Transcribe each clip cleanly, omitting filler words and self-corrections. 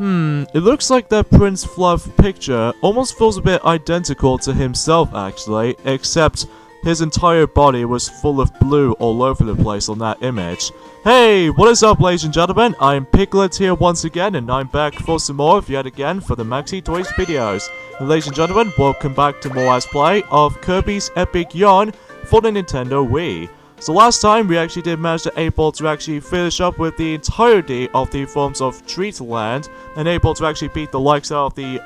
It looks like that Prince Fluff picture almost feels a bit identical to himself actually, except his entire body was full of blue all over the place on that image. Hey, what is up ladies and gentlemen, I'm Piglet here once again, and I'm back for some more yet again for the Maxi Toys videos. And ladies and gentlemen, welcome back to more Let's Play of Kirby's Epic Yarn for the Nintendo Wii. So last time we actually did manage to actually finish up with the entirety of the forms of Treatland, and able to actually beat the likes of the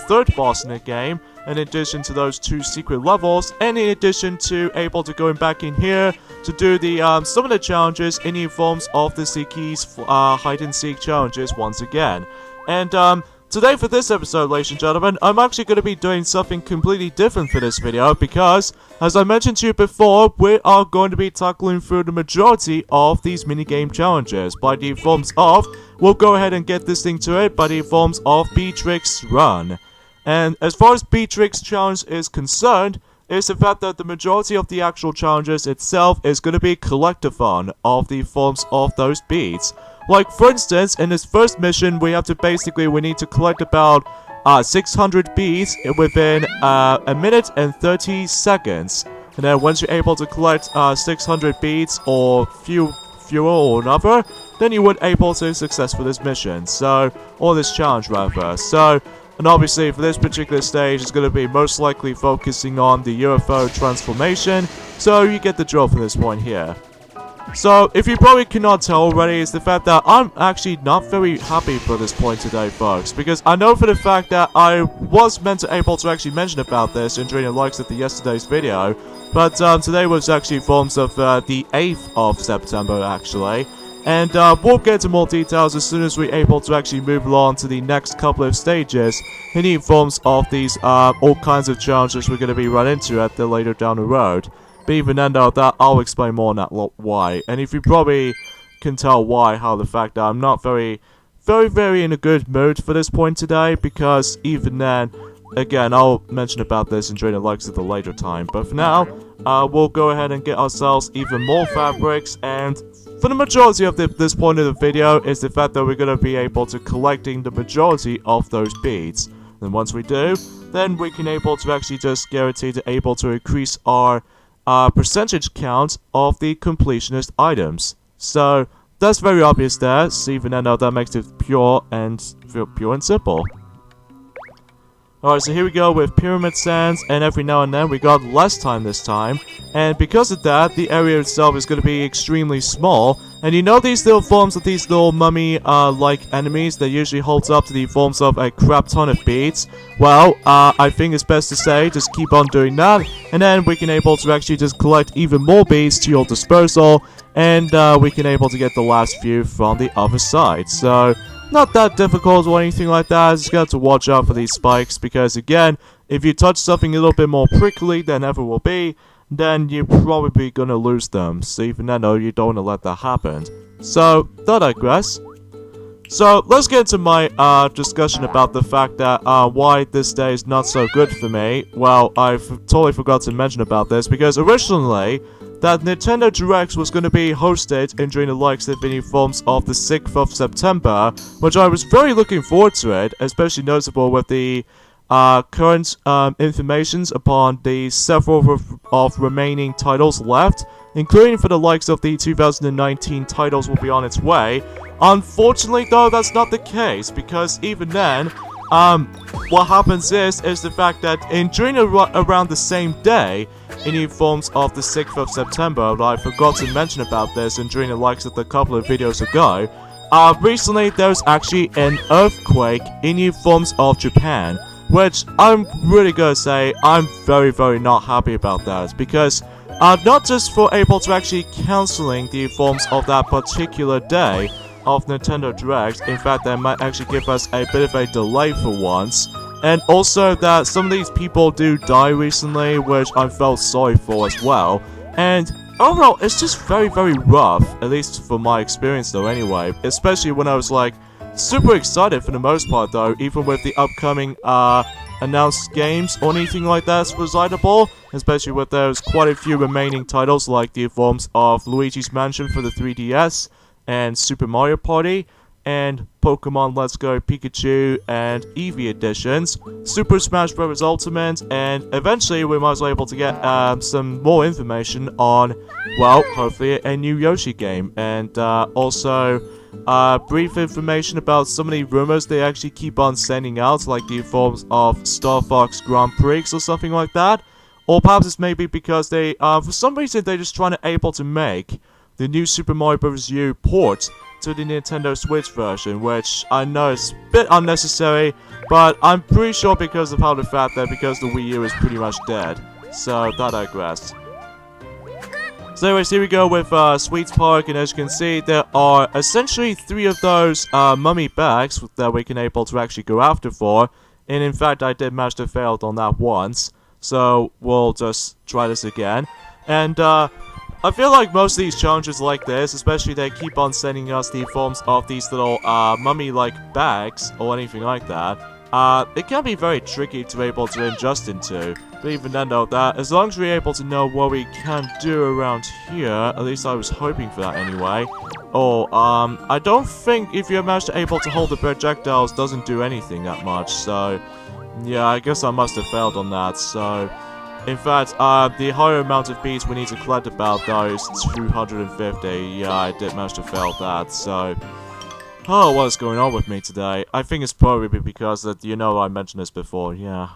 third boss in the game, in addition to those 2 secret levels, and in addition to able to going back in here to do the some of the challenges in the forms of the Seekies hide and seek challenges once again. And today for this episode, ladies and gentlemen, I'm actually going to be doing something completely different for this video because, as I mentioned to you before, we are going to be tackling through the majority of these minigame challenges by the forms of, we'll go ahead and get this thing to it, by the forms of Beadrix Run. And as far as Beadrix challenge is concerned, it's the fact that the majority of the actual challenges itself is going to be collectathon of the forms of those beads. Like, for instance, in this first mission, we need to collect about 600 beads within a minute and 30 seconds. And then once you're able to collect 600 beads or fewer or another, then you would able to success for this mission. So, or this challenge rather. So, and obviously for this particular stage, it's going to be most likely focusing on the UFO transformation. So you get the drill from this point here. So, if you probably cannot tell already, is the fact that I'm actually not very happy for this point today, folks. Because I know for the fact that I was meant to able to actually mention about this during the likes of the yesterday's video. But today was actually forms of the 8th of September, actually. And we'll get into more details as soon as we're able to actually move along to the next couple of stages in the forms of these all kinds of challenges we're going to be run into at the later down the road. But even then though, that I'll explain more on that why. And if you probably can tell why, how the fact that I'm not very in a good mood for this point today, because even then, again, I'll mention about this and during the likes of the later time. But for now, we'll go ahead and get ourselves even more fabrics, and for the majority of this point of the video is the fact that we're going to be able to collecting the majority of those beads. And once we do, then we can able to actually just guarantee to able to increase our percentage count of the completionist items. So that's very obvious there. So even though that makes it pure and simple. Alright, so here we go with Pyramid Sands, and every now and then we got less time this time, and because of that, the area itself is going to be extremely small, and you know these little forms of these little mummy-like enemies that usually holds up to the forms of a crap ton of beads? Well, I think it's best to say, just keep on doing that, and then we can able to actually just collect even more beads to your disposal, and we can able to get the last few from the other side. So, not that difficult or anything like that, just got to watch out for these spikes, because again, if you touch something a little bit more prickly than ever will be, then you're probably gonna lose them, so even then though, you don't want to let that happen. So, that digress. So, let's get into my discussion about the fact that why this day is not so good for me. Well, I totally forgot to mention about this, because originally, that Nintendo Direct was going to be hosted during the likes of any forms of the 6th of September, which I was very looking forward to it, especially notable with the current informations upon the several of remaining titles left, including for the likes of the 2019 titles will be on its way. Unfortunately though, that's not the case, because even then, what happens is the fact that during around the same day, in the forms of the 6th of September, I forgot to mention about this and during the likes of the couple of videos ago, recently there's actually an earthquake in the forms of Japan, which I'm really gonna say I'm very not happy about that, because not just for able to actually cancelling the forms of that particular day of Nintendo Direct, in fact that might actually give us a bit of a delay for once, and also that some of these people do die recently, which I felt sorry for as well, and overall it's just very rough, at least for my experience though anyway, especially when I was like super excited for the most part though, even with the upcoming announced games or anything like that's recitable, especially with there's quite a few remaining titles like the forms of Luigi's Mansion for the 3DS and Super Mario Party. and Pokemon Let's Go Pikachu and Eevee editions, Super Smash Bros. Ultimate, and eventually we might as well be able to get some more information on, well, hopefully a new Yoshi game, and also brief information about some of the rumors they actually keep on sending out, like the forms of Star Fox Grand Prix or something like that. Or perhaps it's maybe because they, for some reason, they're just trying to able to make the new Super Mario Bros. U port to the Nintendo Switch version, which I know is a bit unnecessary, but I'm pretty sure because of how the fact that because the Wii U is pretty much dead. So that I digress. So anyways, here we go with Sweets Park, and as you can see, there are essentially 3 of those mummy bags that we can able to actually go after for, and in fact I did manage to fail on that once, so we'll just try this again. And I feel like most of these challenges like this, especially they keep on sending us the forms of these little mummy-like bags or anything like that, it can be very tricky to be able to adjust into. But even then though, that as long as we're able to know what we can do around here, at least I was hoping for that anyway. Oh, I don't think if you manage to able to hold the projectiles doesn't do anything that much, so yeah, I guess I must have failed on that. So in fact, the higher amount of beads we need to collect about though is 250. Yeah, I did manage to fail that, so oh, what is going on with me today? I think it's probably because that, you know, I mentioned this before, yeah.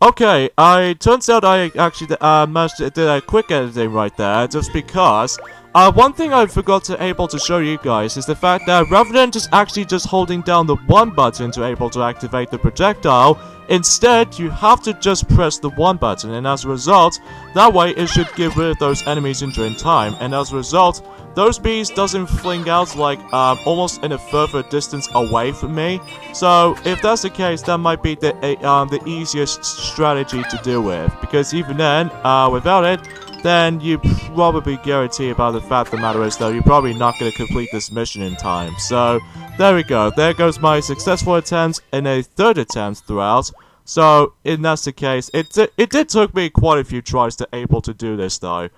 Okay, it turns out I actually managed to do a quick editing right there, just because one thing I forgot to able to show you guys is the fact that rather than just actually just holding down the 1 button to able to activate the projectile, instead you have to just press the 1 button, and as a result, that way it should get rid of those enemies in during time, and as a result, those bees doesn't fling out like almost in a further distance away from me. So if that's the case, that might be the easiest strategy to deal with, because even then, without it, then you probably guarantee about the fact of the matter is though you're probably not going to complete this mission in time. So there we go. There goes my successful attempt and a 3rd attempt throughout. So if that's the case, it did took me quite a few tries to able to do this though.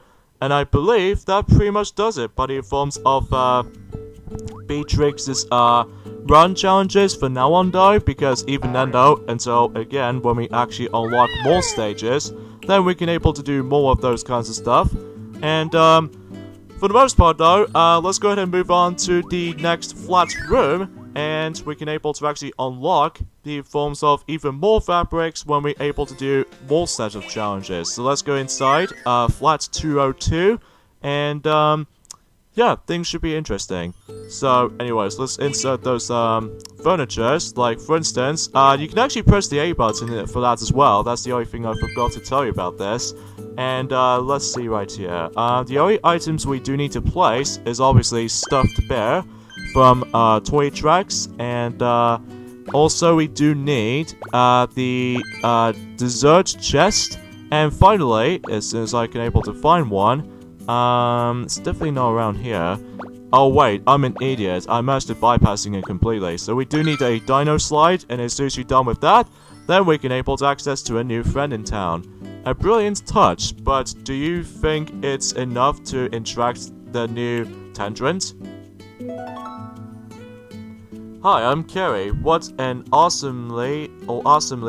And I believe that pretty much does it by the forms of Beadrix's run challenges for now on though, because even then though, until again when we actually unlock more stages, then we can able to do more of those kinds of stuff. And for the most part though, let's go ahead and move on to the next flat room, and we can able to actually unlock the forms of even more fabrics when we're able to do more sets of challenges. So let's go inside flat 202, and yeah, things should be interesting. So anyways, let's insert those furnitures. Like for instance, you can actually press the A button for that as well. That's the only thing I forgot to tell you about this. And let's see right here. The only items we do need to place is obviously Stuffed Bear from Toy Tracks, and also we do need the dessert chest, and finally, as soon as I can able to find one, it's definitely not around here. Oh wait, I'm an idiot, I managed to bypassing it completely. So we do need a dino slide, and as soon as you're done with that, then we can able to access to a new friend in town. A brilliant touch, but do you think it's enough to attract the new Tendrant? Hi, I'm Carrie. What an awesomely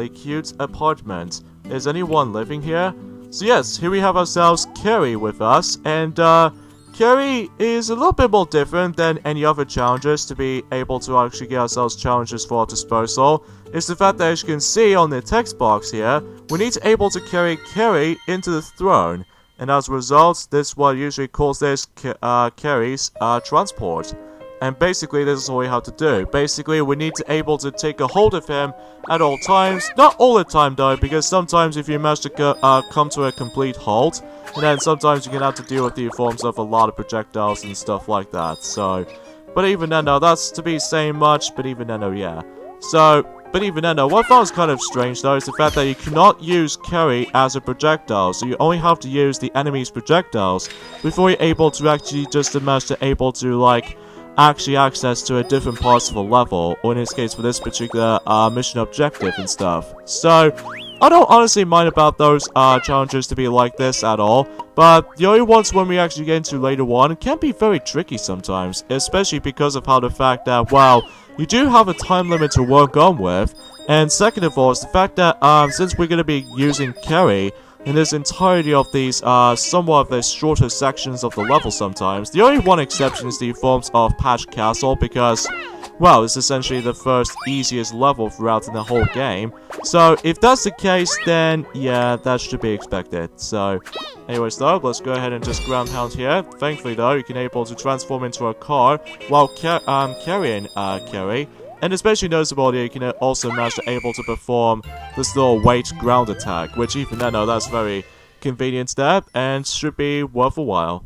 cute apartment. Is anyone living here? So yes, here we have ourselves Carrie with us, and Carrie is a little bit more different than any other challengers to be able to actually get ourselves challenges for our disposal. It's the fact that, as you can see on the text box here, we need to able to carry Carrie into the throne, and as a result, this is what usually calls this Carrie's transport. And basically, this is all we have to do. Basically, we need to able to take a hold of him at all times. Not all the time, though, because sometimes if you manage to come to a complete halt, and then sometimes you can have to deal with the forms of a lot of projectiles and stuff like that. So, but even then, though, that's to be saying much, but even then, though, yeah. So, but even then, though, what I found was kind of strange, though, is the fact that you cannot use Carrie as a projectile. So you only have to use the enemy's projectiles before you're able to actually just manage to able to, like, actually access to a different parts of the level, or in this case for this particular mission objective and stuff. So I don't honestly mind about those challenges to be like this at all, but the only ones when we actually get into later on can be very tricky sometimes, especially because of how the fact that, well, you do have a time limit to work on with, and second of all is the fact that since we're going to be using Carrie in this entirety of these somewhat of the shorter sections of the level sometimes, the only one exception is the forms of Patch Castle because, well, it's essentially the first easiest level throughout in the whole game. So, if that's the case, then, yeah, that should be expected. So, anyways though, let's go ahead and just ground pound here. Thankfully though, you can able to transform into a car while carrying Carrie. And especially noticeable that you can also manage to able to perform this little weight ground attack, which even then, that's very convenient step and should be worth a while.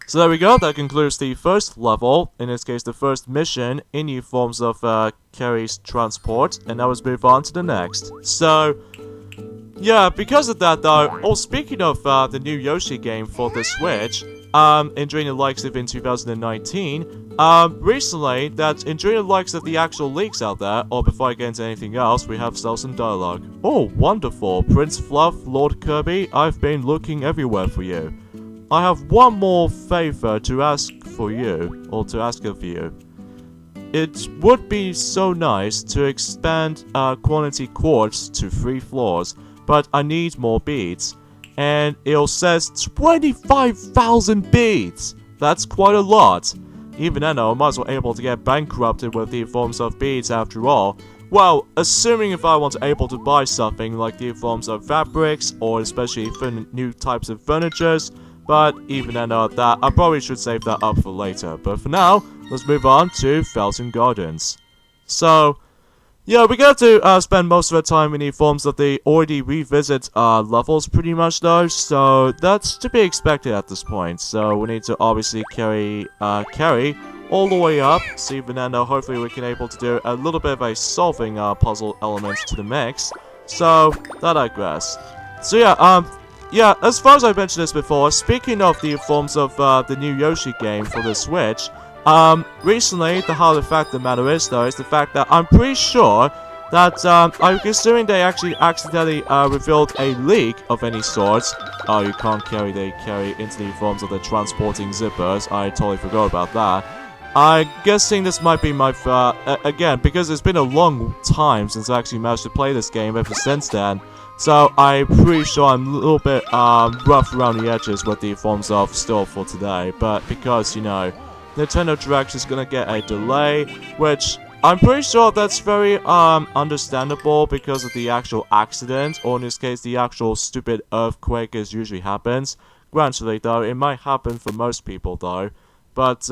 So there we go, that concludes the first level, in this case the first mission, in the forms of Carrie's transport, and now let's move on to the next. So, yeah, because of that though, speaking of the new Yoshi game for the Switch, enjoying the likes of in 2019, recently, that enjoying the likes of the actual leaks out there, or before I get into anything else, we have some dialogue. Oh, wonderful, Prince Fluff, Lord Kirby, I've been looking everywhere for you. I have one more favor to ask for you, or to ask of you. It would be so nice to expand quantity quartz to 3 floors, but I need more beads. And it says 25,000 beads! That's quite a lot. Even then, I might as well able to get bankrupted with the forms of beads after all. Well, assuming if I want to able to buy something like the forms of fabrics, or especially for new types of furnitures, but even then, that I probably should save that up for later. But for now, let's move on to Felton Gardens. So, yeah, we're going to spend most of our time in the forms of the already revisit levels pretty much though, so that's to be expected at this point. So we need to obviously carry all the way up, so even then hopefully we can able to do a little bit of a solving puzzle element to the mix. So, I digress. So yeah, as far as I mentioned this before, speaking of the forms of the new Yoshi game for the Switch, recently, the fact of the matter is, though, is the fact that I'm pretty sure that, I'm assuming they actually accidentally, revealed a leak of any sorts. Oh, you can't carry into the forms of the transporting zippers. I totally forgot about that. I'm guessing this might be my, again, because it's been a long time since I actually managed to play this game ever since then. So, I'm pretty sure I'm a little bit, rough around the edges with the forms of still for today. But because, you know, Nintendo Direct is gonna get a delay, which I'm pretty sure that's very understandable because of the actual accident, or in this case the actual stupid earthquake as usually happens. Granted though, it might happen for most people though, but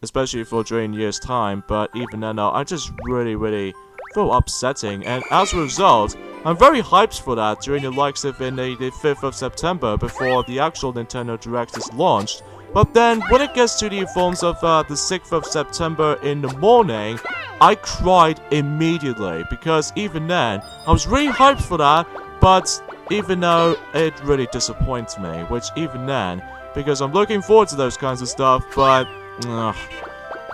especially for during years time, but even then I just really feel upsetting, and as a result, I'm very hyped for that during the likes of in the 5th of September before the actual Nintendo Direct is launched. But then, when it gets to the forms of the 6th of September in the morning, I cried immediately, because even then, I was really hyped for that, but even though it really disappoints me, which even then, because I'm looking forward to those kinds of stuff, but, oh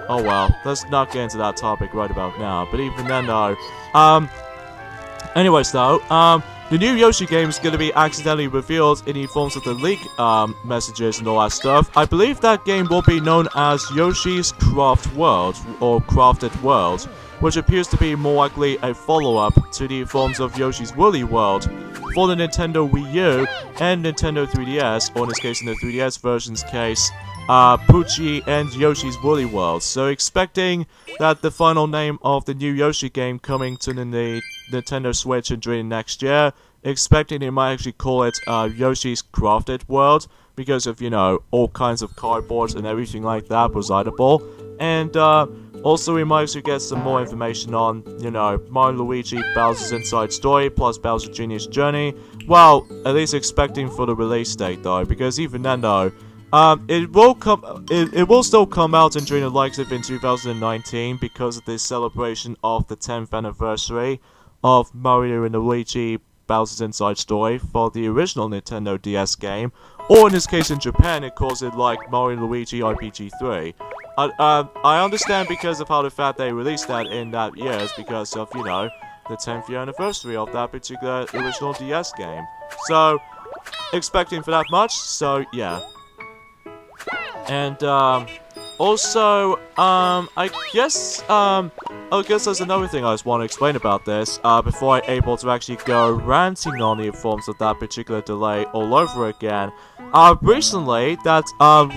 well, let's not get into that topic right about now, but even then though, anyways though, the new Yoshi game is going to be accidentally revealed in the forms of the leak messages and all that stuff. I believe that game will be known as Yoshi's Craft World, or Crafted World, which appears to be more likely a follow-up to the forms of Yoshi's Woolly World for the Nintendo Wii U and Nintendo 3DS, or in this case in the 3DS version's case, Poochie and Yoshi's Woolly World. So expecting that the final name of the new Yoshi game coming to the Nintendo Switch and during next year, expecting they might actually call it Yoshi's Crafted World, because of, you know, all kinds of cardboards and everything like that recitable. And also we might actually get some more information on, you know, Mario Luigi Bowser's Inside Story plus Bowser Jr.'s Journey. Well, at least expecting for the release date though, because even then though, it will still come out during the likes of in 2019 because of the celebration of the 10th anniversary of Mario and Luigi Bowser's Inside Story for the original Nintendo DS game, or in this case in Japan it calls it like Mario Luigi RPG 3. I understand because of how the fact they released that in that year is because of, you know, the 10th year anniversary of that particular original DS game. So, expecting for that much, so yeah. And, also, I guess there's another thing I just want to explain about this, before I'm able to actually go ranting on the forms of that particular delay all over again. Recently, that,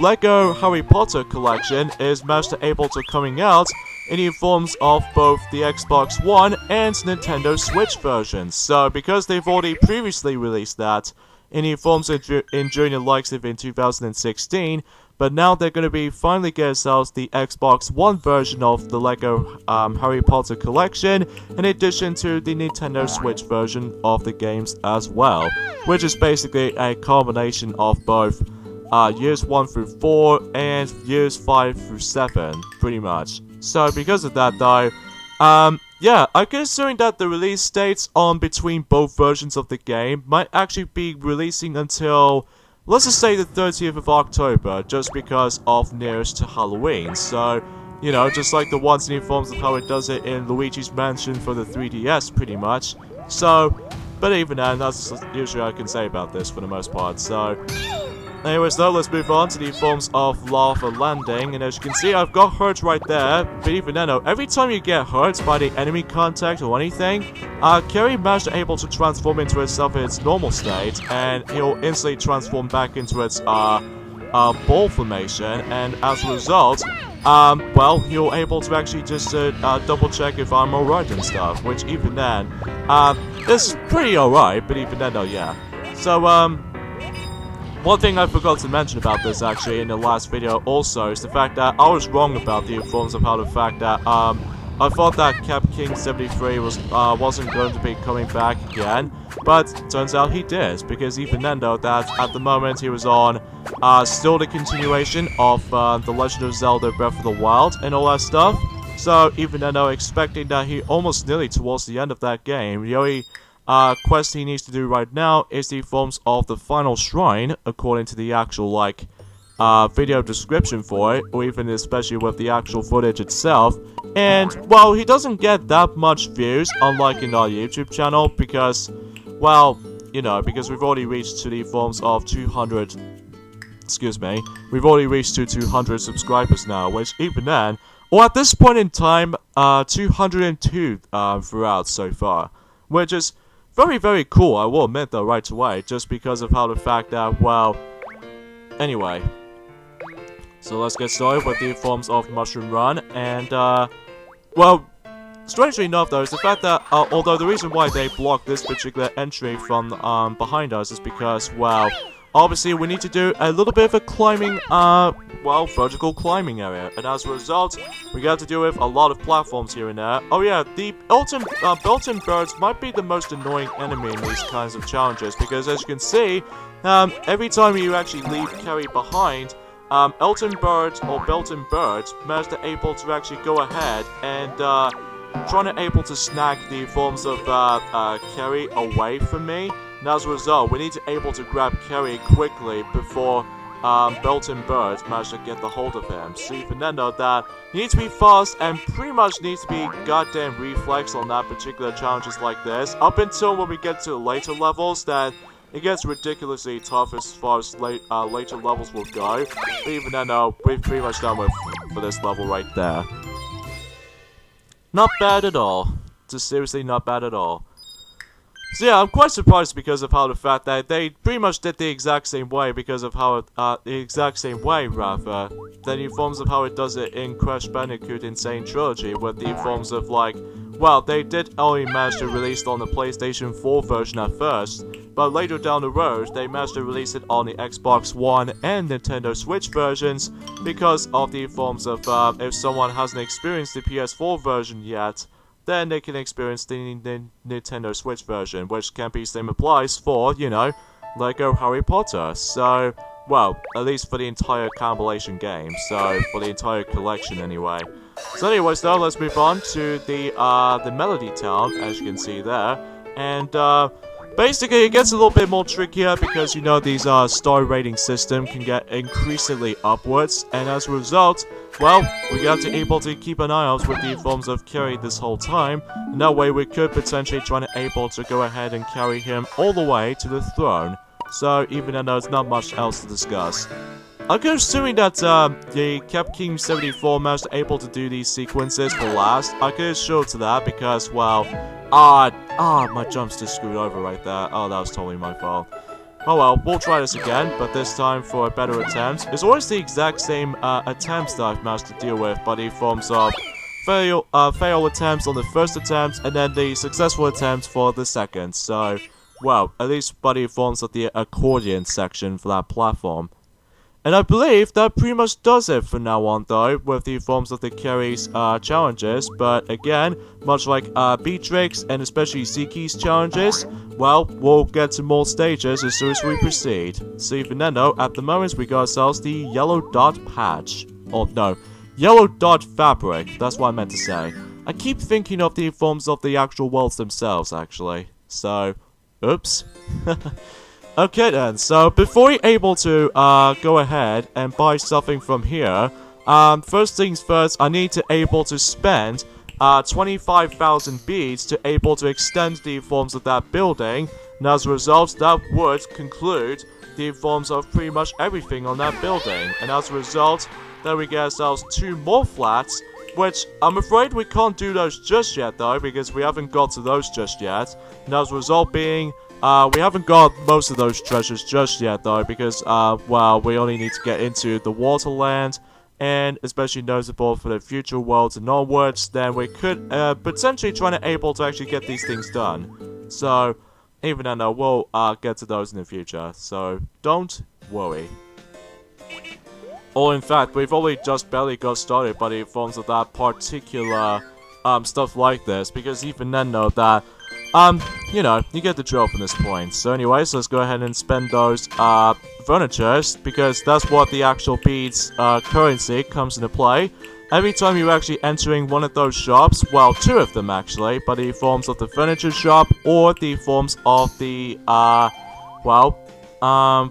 LEGO Harry Potter collection is managed to able to coming out in the forms of both the Xbox One and Nintendo Switch versions. So, because they've already previously released that in the forms during the likes of in 2016, but now they're going to be finally getting themselves the Xbox One version of the LEGO Harry Potter collection, in addition to the Nintendo Switch version of the games as well, which is basically a combination of both years 1 through 4 and years 5 through 7, pretty much. So because of that though, yeah, I'm considering that the release dates on between both versions of the game might actually be releasing until, let's just say, the 30th of October, just because of nearest to Halloween. So, you know, just like the ones in the forms of how it does it in Luigi's Mansion for the 3DS, pretty much. So, but even then, that's usually all I can say about this for the most part. So, anyways though, let's move on to the forms of Lava Landing, and as you can see, I've got hurt right there, but even then though, every time you get hurt by the enemy contact or anything, Carrie managed to able to transform into itself in its normal state, and he'll instantly transform back into its, ball formation, and as a result, well, he'll able to actually just, double check if I'm alright and stuff, which even then, is pretty alright, but even then though, yeah. So, one thing I forgot to mention about this actually in the last video also is the fact that I was wrong about the forms of how the fact that I thought that Cap King 73 wasn't going to be coming back again, but turns out he did, because even then though, that at the moment he was on still the continuation of The Legend of Zelda Breath of the Wild and all that stuff. So even then though, expecting that he almost nearly towards the end of that game, the only quest he needs to do right now is the forms of the final shrine, according to the actual, like, video description for it, or even especially with the actual footage itself. And, well, he doesn't get that much views, unlike in our YouTube channel, because, well, you know, because we've already reached to the forms of 200, excuse me, we've already reached to 200 subscribers now, which even then, or at this point in time, 202 throughout so far, which is very, very cool, I will admit though, right away, just because of how the fact that, well, anyway. So let's get started with the forms of Mushroom Run, and, well, strangely enough though, is the fact that, although the reason why they blocked this particular entry from, behind us is because, well, obviously we need to do a little bit of a climbing, well, vertical climbing area, and as a result, we got to deal with a lot of platforms here and there. Oh yeah, the built-in birds might be the most annoying enemy in these kinds of challenges, because as you can see, every time you actually leave Carrie behind, built-in birds manage to able to actually go ahead and, trying to able to snag the forms of, Carrie away from me. And as a result, we need to able to grab Carrie quickly before built-in birds manage to get the hold of him. So even then though, that you need to be fast and pretty much needs to be goddamn reflex on that particular challenges like this. Up until when we get to later levels, that it gets ridiculously tough as far as later levels will go. But even then though, we've pretty much done with for this level right there. Not bad at all. Just seriously not bad at all. So yeah, I'm quite surprised because of how the fact that they pretty much did the exact same way, because of how than the forms of how it does it in Crash Bandicoot Insane Trilogy, with the forms of like, well, they did only manage to release it on the PlayStation 4 version at first, but later down the road, they managed to release it on the Xbox One and Nintendo Switch versions, because of the forms of, if someone hasn't experienced the PS4 version yet, then they can experience the Nintendo Switch version, which can be same applies for, you know, LEGO Harry Potter. So, well, at least for the entire compilation game, so for the entire collection anyway. So anyways though, let's move on to the Melody Town, as you can see there. And, basically, it gets a little bit more trickier because, you know, these star rating system can get increasingly upwards, and as a result, well, we got to able to keep an eye out with the forms of Carrie this whole time, and that way we could potentially try to able to go ahead and carry him all the way to the throne. So, even though there's not much else to discuss. I'm assuming that the kept King 74 managed to able to do these sequences for last. I could assure to that because, well, my jump's just screwed over right there. Oh, that was totally my fault. Oh well, we'll try this again, but this time for a better attempt. It's always the exact same attempts that I've managed to deal with, but in forms of fail attempts on the first attempt, and then the successful attempts for the second. So, well, at least buddy forms of the accordion section for that platform. And I believe that pretty much does it for now on though, with the forms of the Carrie's challenges, but again, much like Beadrix and especially Zeki's challenges, well, we'll get to more stages as soon as we proceed. So even then though, at the moment we got ourselves the yellow dot patch. Oh no, yellow dot fabric, that's what I meant to say. I keep thinking of the forms of the actual worlds themselves actually, so, oops. Okay then, so before you're able to go ahead and buy something from here, first things first, I need to able to spend 25,000 beads to able to extend the forms of that building, and as a result, that would conclude the forms of pretty much everything on that building, and as a result, then we get ourselves 2 more flats, which I'm afraid we can't do those just yet though, because we haven't got to those just yet, and as a result being, we haven't got most of those treasures just yet though, because, well, we only need to get into the Waterland, and especially notable for the future worlds and onwards, then we could, potentially try to able to actually get these things done. So, even then though, we'll, get to those in the future, so don't worry. Or in fact, we've only just barely got started by the forms of that particular, stuff like this, because even then though, that, you know, you get the drill from this point. So anyways, let's go ahead and spend those, furnitures, because that's what the actual beads, currency comes into play. Every time you're actually entering one of those shops, well, 2 of them actually, but the forms of the furniture shop, or the forms of the, well,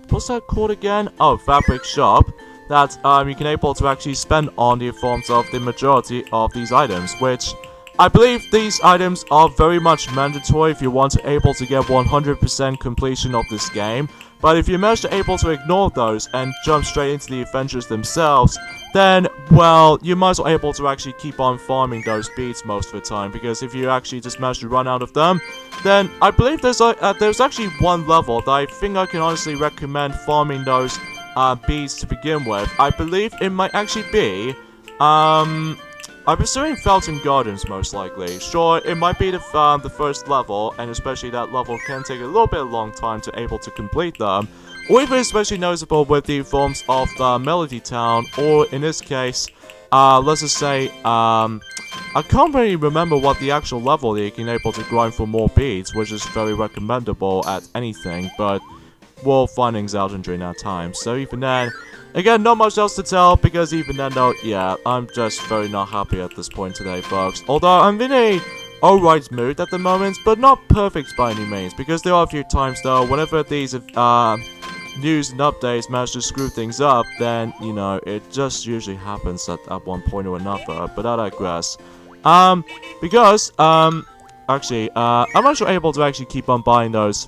what's that called again? Oh, fabric shop, that, you can able to actually spend on the forms of the majority of these items, which I believe these items are very much mandatory if you want to able to get 100% completion of this game, but if you manage to able to ignore those and jump straight into the adventures themselves, then, well, you might as well able to actually keep on farming those beads most of the time, because if you actually just manage to run out of them, then I believe there's actually one level that I think I can honestly recommend farming those beads to begin with. I believe it might actually be, I'm pursuing Felton Gardens most likely. Sure, it might be the first level, and especially that level can take a little bit long time to able to complete them. Or even especially noticeable with the forms of the Melody Town, or in this case, let's just say, I can't really remember what the actual level that you can able to grind for more beads, which is very recommendable at anything, but we'll find things out during that time. So even then, again, not much else to tell, because even then though, yeah, I'm just very not happy at this point today, folks. Although I'm in a alright mood at the moment, but not perfect by any means, because there are a few times though, whenever these news and updates manage to screw things up, then, you know, it just usually happens at one point or another, but I digress. Because, actually, I'm actually able to actually keep on buying those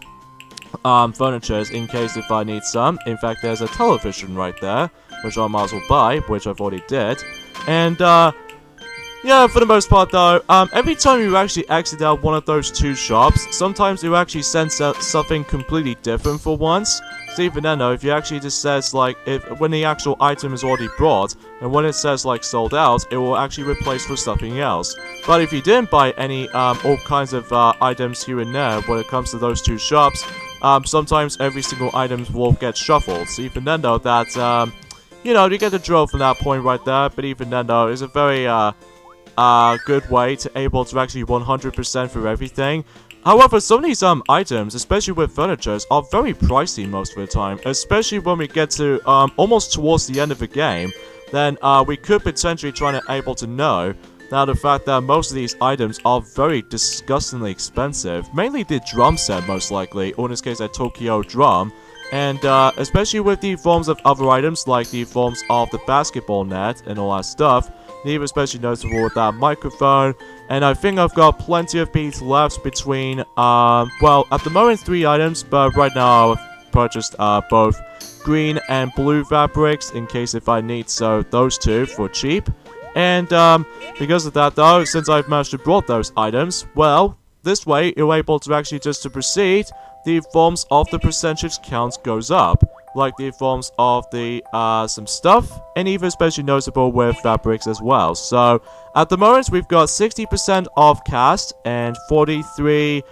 furnitures in case if I need some. In fact, there's a television right there, which I might as well buy, which I've already did. And, yeah, for the most part though, every time you actually exit out one of those 2 shops, sometimes you actually sense something completely different for once. So even then though, if you actually just says like, when the actual item is already brought, and when it says like sold out, it will actually replace for something else. But if you didn't buy any, all kinds of, items here and there when it comes to those 2 shops, sometimes every single item will get shuffled. So even then though, that, you know, you get the drill from that point right there, but even then though, it's a very, good way to able to actually 100% for everything. However, some of these items, especially with furnitures, are very pricey most of the time, especially when we get to almost towards the end of the game. Then we could potentially try to able to know Now, the fact that most of these items are very disgustingly expensive, mainly the drum set most likely, or in this case a Tokyo drum, and especially with the forms of other items like the forms of the basketball net and all that stuff, Neve especially noticeable with that microphone, and I think I've got plenty of beads left between, well, at the moment 3 items, but right now I've purchased both green and blue Beadrix in case if I need so those 2 for cheap. And, because of that though, since I've managed to brought those items, well, this way you're able to actually just to proceed, the forms of the percentage count goes up. Like the forms of the, some stuff, and even especially noticeable with Beadrix as well. So, at the moment we've got 60% of cast, and 43%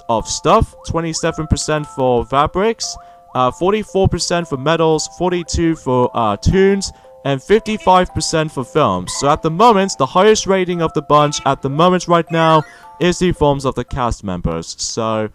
of stuff, 27% for Beadrix, 44% for medals, 42% for, tunes, and 55% for films. So at the moment, the highest rating of the bunch at the moment right now is the forms of the cast members. So,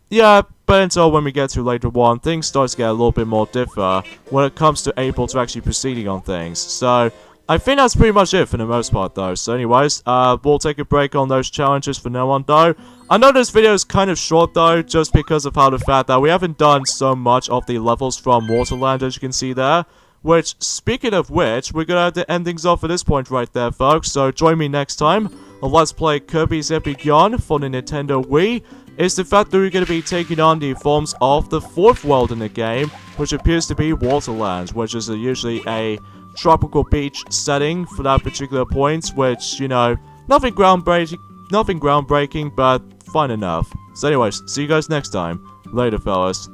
yeah, but until when we get to later on, things start to get a little bit more differ when it comes to able to actually proceeding on things. So, I think that's pretty much it for the most part though. So anyways, we'll take a break on those challenges for now on though. I know this video is kind of short though, just because of how the fact that we haven't done so much of the levels from Waterland as you can see there. Which, speaking of which, we're gonna have to end things off at this point right there, folks. So join me next time on Let's Play Kirby's Epic Yarn for the Nintendo Wii. It's the fact that we're gonna be taking on the forms of the 4th world in the game, which appears to be Waterland, which is usually a tropical beach setting for that particular point, which, you know, nothing groundbreaking, but fun enough. So anyways, see you guys next time. Later, fellas.